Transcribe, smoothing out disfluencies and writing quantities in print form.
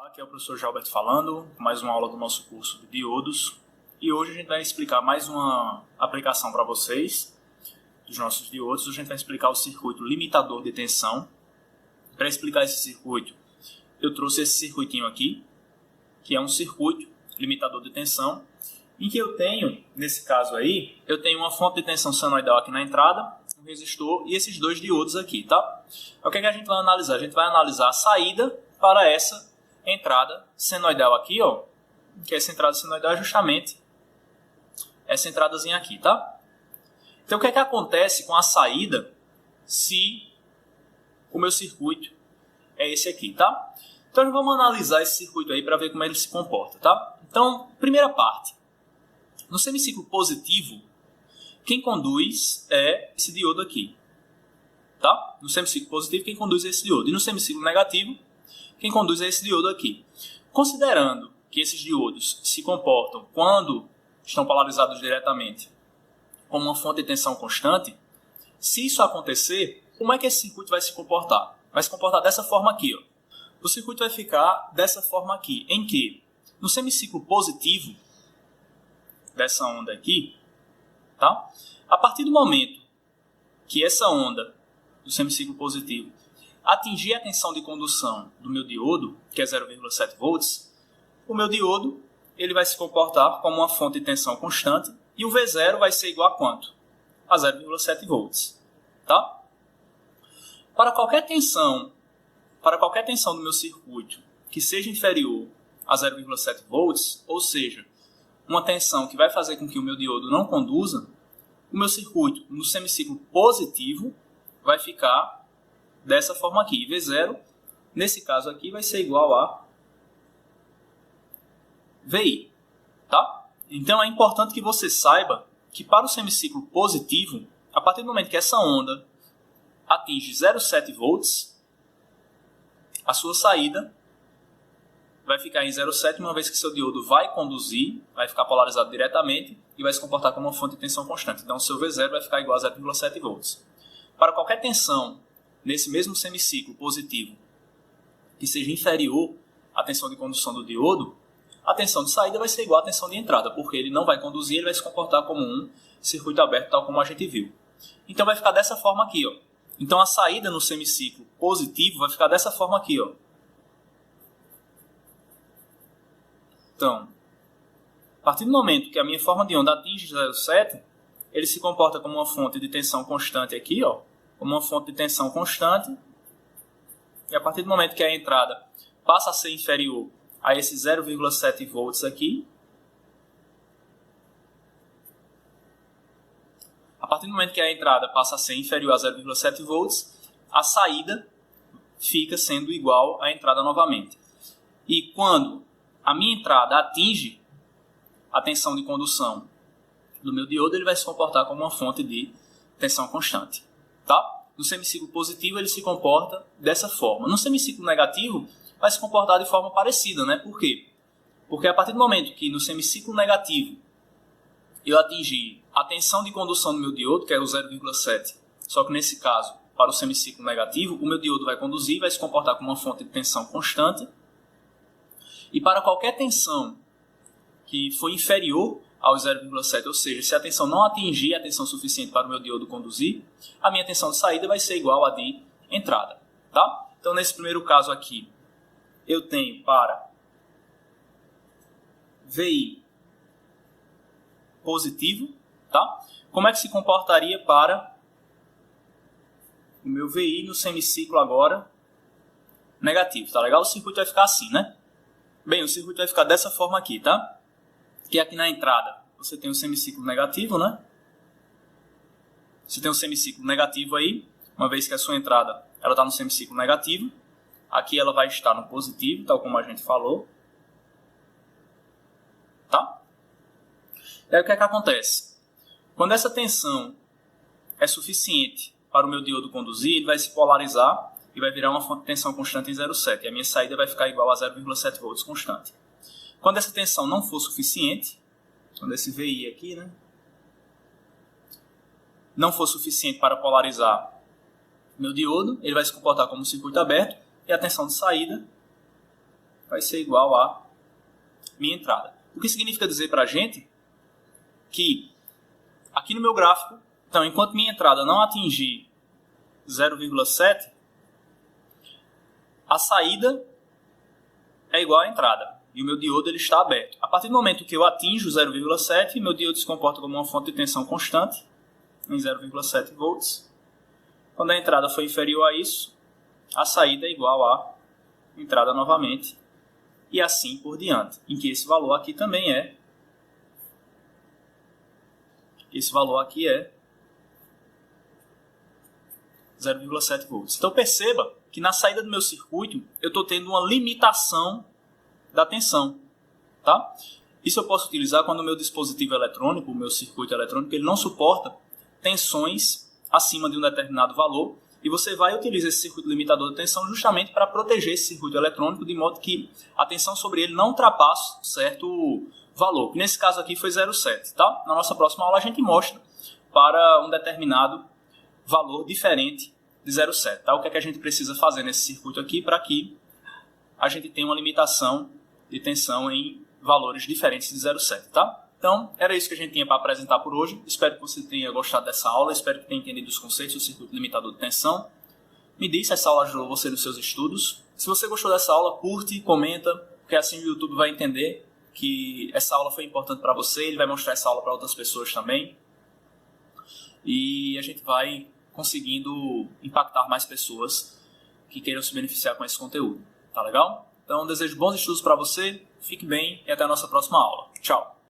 Aqui é o professor Gilberto falando, mais uma aula do nosso curso de diodos. E hoje a gente vai explicar mais uma aplicação para vocês dos nossos diodos. Hoje a gente vai explicar o circuito limitador de tensão. Para explicar esse circuito, eu trouxe esse circuitinho aqui, que é um circuito limitador de tensão, em que eu tenho, nesse caso aí, eu tenho uma fonte de tensão senoidal aqui na entrada, um resistor e esses dois diodos aqui, tá? O que é que a gente vai analisar? A gente vai analisar a saída para essa entrada senoidal aqui, ó, que essa entrada senoidal é justamente essa entradazinha aqui, tá? Então, o que é que acontece com a saída se o meu circuito é esse aqui, tá? Então, vamos analisar esse circuito aí para ver como ele se comporta, tá? Então, primeira parte. No semiciclo positivo, quem conduz é esse diodo aqui, tá? No semiciclo positivo, quem conduz é esse diodo. E no semiciclo negativo, quem conduz é esse diodo aqui. Considerando que esses diodos se comportam quando estão polarizados diretamente como uma fonte de tensão constante, se isso acontecer, como é que esse circuito vai se comportar? Vai se comportar dessa forma aqui, ó. O circuito vai ficar dessa forma aqui, em que no semiciclo positivo dessa onda aqui, tá? A partir do momento que essa onda do semiciclo positivo atingir a tensão de condução do meu diodo, que é 0,7 volts, o meu diodo ele vai se comportar como uma fonte de tensão constante e o V0 vai ser igual a quanto? A 0,7 volts, tá? Para qualquer tensão do meu circuito que seja inferior a 0,7 volts, ou seja, uma tensão que vai fazer com que o meu diodo não conduza, o meu circuito no semiciclo positivo vai ficar dessa forma aqui. V0, nesse caso aqui, vai ser igual a VI, tá? Então é importante que você saiba que para o semiciclo positivo, a partir do momento que essa onda atinge 0,7 volts, a sua saída vai ficar em 0,7, uma vez que seu diodo vai conduzir, vai ficar polarizado diretamente e vai se comportar como uma fonte de tensão constante. Então, o seu V0 vai ficar igual a 0,7 volts. Para qualquer tensão nesse mesmo semiciclo positivo que seja inferior à tensão de condução do diodo, a tensão de saída vai ser igual à tensão de entrada, porque ele não vai conduzir, ele vai se comportar como um circuito aberto, tal como a gente viu. Então, vai ficar dessa forma aqui, ó. Então, a saída no semiciclo positivo vai ficar dessa forma aqui, ó. Então, a partir do momento que a minha forma de onda atinge 0,7, ele se comporta como uma fonte de tensão constante aqui, ó, como uma fonte de tensão constante. E a partir do momento que a entrada passa a ser inferior a esse 0,7 volts aqui, a partir do momento que a entrada passa a ser inferior a 0,7 volts, a saída fica sendo igual à entrada novamente. E quando a minha entrada atinge a tensão de condução do meu diodo, ele vai se comportar como uma fonte de tensão constante, tá? No semiciclo positivo ele se comporta dessa forma. No semiciclo negativo vai se comportar de forma parecida, né? Por quê? Porque a partir do momento que no semiciclo negativo eu atingir a tensão de condução do meu diodo, que é o 0,7, só que nesse caso, para o semiciclo negativo, o meu diodo vai conduzir, vai se comportar como uma fonte de tensão constante. E para qualquer tensão que for inferior ao 0,7, ou seja, se a tensão não atingir a tensão suficiente para o meu diodo conduzir, a minha tensão de saída vai ser igual à de entrada, tá? Então, nesse primeiro caso aqui, eu tenho para VI positivo, tá? Como é que se comportaria para o meu VI no semiciclo agora negativo, tá legal? O circuito vai ficar assim, né? Bem, o circuito vai ficar dessa forma aqui, tá? Que aqui na entrada você tem um semiciclo negativo, né? Você tem um semiciclo negativo aí, uma vez que a sua entrada ela está no semiciclo negativo. Aqui ela vai estar no positivo, tal como a gente falou. Tá? E aí o que é que acontece? Quando essa tensão é suficiente para o meu diodo conduzir, ele vai se polarizar e vai virar uma fonte de tensão constante em 0,7. E a minha saída vai ficar igual a 0,7 volts constante. Quando essa tensão não for suficiente, quando esse VI aqui, né, não for suficiente para polarizar meu diodo, ele vai se comportar como um circuito aberto e a tensão de saída vai ser igual a minha entrada. O que significa dizer para a gente que aqui no meu gráfico, então, enquanto minha entrada não atingir 0,7, a saída é igual à entrada. E o meu diodo ele está aberto. A partir do momento que eu atinjo 0,7, meu diodo se comporta como uma fonte de tensão constante, em 0,7 volts. Quando a entrada for inferior a isso, a saída é igual à entrada novamente. E assim por diante. Em que esse valor aqui também é... Esse valor aqui é 0,7 volts. Então perceba que na saída do meu circuito eu estou tendo uma limitação da tensão. Tá? Isso eu posso utilizar quando o meu dispositivo eletrônico, o meu circuito eletrônico, ele não suporta tensões acima de um determinado valor. E você vai utilizar esse circuito limitador de tensão justamente para proteger esse circuito eletrônico de modo que a tensão sobre ele não ultrapasse um certo valor. Nesse caso aqui foi 0,7. Tá? Na nossa próxima aula a gente mostra para um determinado valor diferente de 0,7. Tá? O que é que a gente precisa fazer nesse circuito aqui para que a gente tenha uma limitação de tensão em valores diferentes de 0,7. Tá? Então, era isso que a gente tinha para apresentar por hoje. Espero que você tenha gostado dessa aula, espero que tenha entendido os conceitos do circuito limitador de tensão. Me diz se essa aula ajudou você nos seus estudos. Se você gostou dessa aula, curte, comenta, porque assim o YouTube vai entender que essa aula foi importante para você, ele vai mostrar essa aula para outras pessoas também. E a gente vai conseguindo impactar mais pessoas que queiram se beneficiar com esse conteúdo. Tá legal? Então, desejo bons estudos para você, fique bem e até a nossa próxima aula. Tchau!